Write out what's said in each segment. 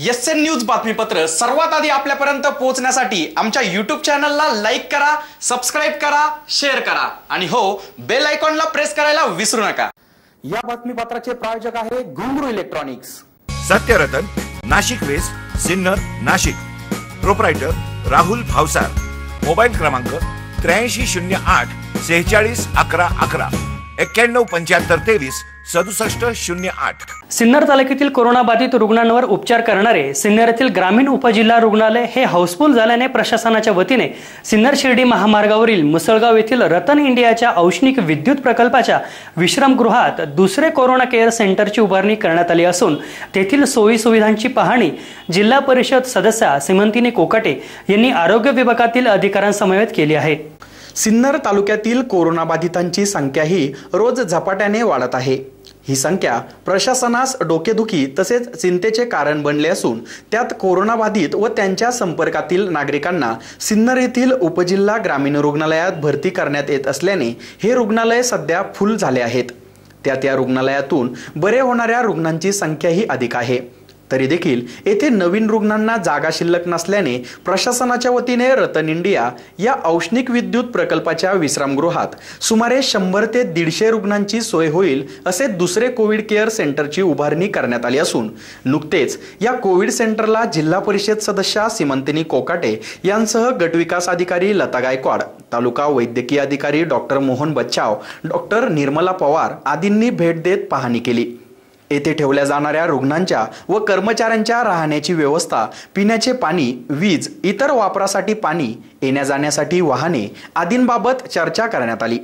SN news बातमीपत्र सर्वात आधी आपल्यापर्यंत पोहोचण्यासाठी आमच्या YouTube चॅनलला लाईक करा, सबस्क्राइब करा, शेअर करा आणि हो बेल आयकॉनला प्रेस करायला विसरू नका। या बातमीपत्राचे प्रायोजक आहे Ghungroo Electronics. Satyaratan, Nashik West, Sinnar, Nashik. Proprietor Rahul Bhavsar. Mobile क्रमांक 8308 46 11 11 91 75 23 67 08। सिन्नर तालुक्यातील कोरोना बाधित रुग्णांवर उपचार करणारे सिन्नर येथील ग्रामीण उपजिल्हा रुग्णालय हे हाऊसफुल झाल्याने प्रशासनाच्या वतीने सिन्नर शिर्डी महामार्गावरील मुसळगाव येथील रतन इंडियाच्या औष्णिक विद्युत प्रकल्पाच्या विश्रामगृहात दुसरे कोरोना केअर सेंटरची उभारणी करण्यात आली असून तेथील सोयी सुविधांची पाहणी जिल्हा परिषद सदस्य सीमंतिनी कोकाटे यांनी आरोग्य विभागातील अधिकाऱ्यांसमवेत केली आहे। सिन्नर तालुक्यातील कोरोना बाधितांची संख्याही रोज झपाट्याने वाढत आहे। ही संख्या प्रशासनास डोकेदुखी तसेच चिंतेचे कारण बनले असून त्यात कोरोना बाधित व त्यांच्या संपर्कातील नागरिकांना सिन्नर येथील उपजिल्हा ग्रामीण रुग्णालयात भरती करण्यात येत असल्याने हे रुग्णालय सध्या फुल झाले आहेत। त्यात या रुग्णालयातून बरे होणाऱ्या रुग्णांची संख्याही अधिक आहे। तरी देखील येथे नवीन रुग्णांना जागा शिल्लक नसल्याने प्रशासनाच्या वतीने रतन इंडिया या औष्णिक विद्युत प्रकल्पाच्या विश्रामगृहात सुमारे 100 ते 150 रुग्णांची सोय होईल असे दुसरे कोविड केअर सेंटरची उभारणी करण्यात आली असून नुकतेच या कोविड सेंटरला जिल्हा परिषद सदस्य सीमंतिनी कोकाटे यांसह गटविकास अधिकारी लता गायकवाड, तालुका वैद्यकीय अधिकारी डॉक्टर मोहन बच्चाव, डॉक्टर निर्मला पवार आदींनी भेट देत पाहणी केली। येथे ठेवल्या जाणाऱ्या रुग्णांच्या व कर्मचाऱ्यांच्या राहण्याची व्यवस्था, पिण्याचे पाणी, वीज, इतर वापरासाठी पाणी, येण्या जाण्यासाठी वाहने आदींबाबत चर्चा करण्यात आली।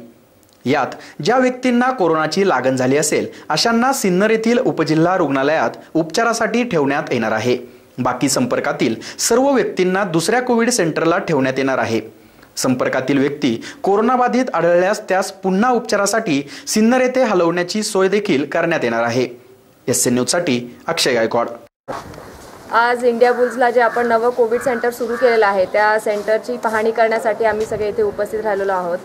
यात ज्या व्यक्तींना कोरोनाची लागण झाली असेल अशांना सिन्नर येथील उपजिल्हा रुग्णालयात उपचारासाठी ठेवण्यात येणार आहे। बाकी संपर्कातील सर्व व्यक्तींना दुसऱ्या कोविड सेंटरला ठेवण्यात येणार आहे। संपर्कातील व्यक्ती कोरोना बाधित आढळल्यास त्यास पुन्हा उपचारासाठी सिन्नर येथे हलवण्याची सोय देखील करण्यात येणार आहे। एसएन न्यूज साठी अक्षय गायकवाड। आज इंडिया बुल्सला जे आपण नवं कोविड सेंटर सुरू केलेलं आहे त्या सेंटरची पाहणी करण्यासाठी आम्ही सगळे इथे उपस्थित राहिलेलो आहोत।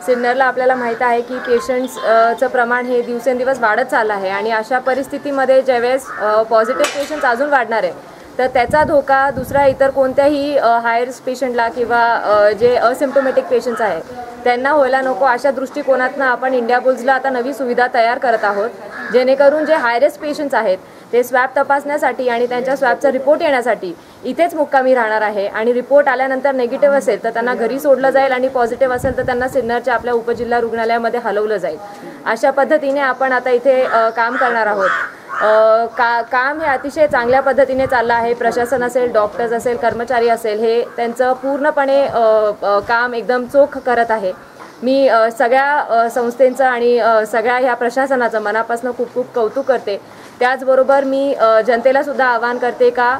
सिन्नरला आपल्याला माहित आहे की पेशंट्सचं प्रमाण हे दिवसेंदिवस वाढत चाललं आहे आणि अशा परिस्थितीमध्ये ज्यावेळेस पॉझिटिव्ह पेशंट्स अजून वाढणार आहे तर त्याचा धोका दुसरा इतर कोणत्याही हाय रिस्क पेशंटला किंवा जे असिम्प्टोमॅटिक पेशंट्स आहेत त्यांना व्हायला नको अशा दृष्टिकोनातून आपण इंडिया बुल्सला आता नवी सुविधा तयार करत आहोत, जेणेकरून जे हाय रिस्क पेशंट्स आहेत ते स्वॅब तपासण्यासाठी आणि त्यांच्या स्वॅबचा रिपोर्ट येण्यासाठी इथेच मुक्कामी राहणार आहे आणि रिपोर्ट आल्यानंतर नेगेटिव्ह असेल तर त्यांना घरी सोडलं जाईल आणि पॉझिटिव्ह असेल तर त्यांना सिन्नरच्या आपल्या उपजिल्हा रुग्णालयामध्ये हलवलं जाईल। अशा पद्धतीने आपण आता इथे काम करणार आहोत। काम हे अतिशय चांगल्या पद्धतीने चाललं आहे। प्रशासन असेल, डॉक्टर्स असेल, कर्मचारी असेल हे त्यांचं पूर्णपणे काम एकदम चोख करत आहे। मी सगळ्या संस्थेंचं आणि सगळ्या ह्या प्रशासनाचं मनापासून खूप खूप कौतुक करते। त्याचबरोबर मी जनतेला सुद्धा आवाहन करते का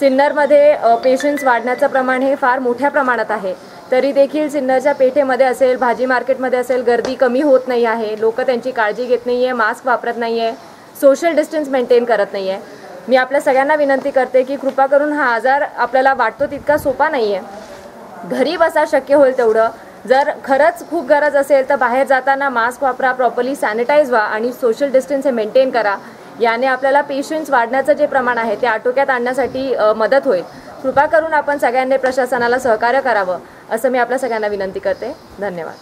सिन्नरमध्ये पेशंट्स वाढण्याचं प्रमाण हे फार मोठ्या प्रमाणात आहे, तरी देखील सिन्नरच्या पेठेमध्ये असेल, भाजी मार्केटमध्ये असेल गर्दी कमी होत नाही आहे। लोक त्यांची काळजी घेत नाही आहे, मास्क वापरत नाही आहे, सोशल डिस्टन्स मेंटेन करत नाही आहे। मी आपल्या सगळ्यांना विनंती करते की कृपा करून हा आजार आपल्याला वाटतो तितका सोपा नाही आहे। घरी बसा शक्य होईल तेवढं। जर खरंच खूप गरज असेल तर बाहेर जाताना मास्क वापरा, प्रॉपरली सॅनिटाईज व्हा आणि सोशल डिस्टन्स हे मेंटेन करा। याने आपल्याला पेशंट्स वाढण्याचं जे प्रमाण आहे ते आटोक्यात आणण्यासाठी मदत होईल। कृपा करून आपण सगळ्यांनी प्रशासनाला सहकार्य करावं असं मी आपल्या सगळ्यांना विनंती करते। धन्यवाद।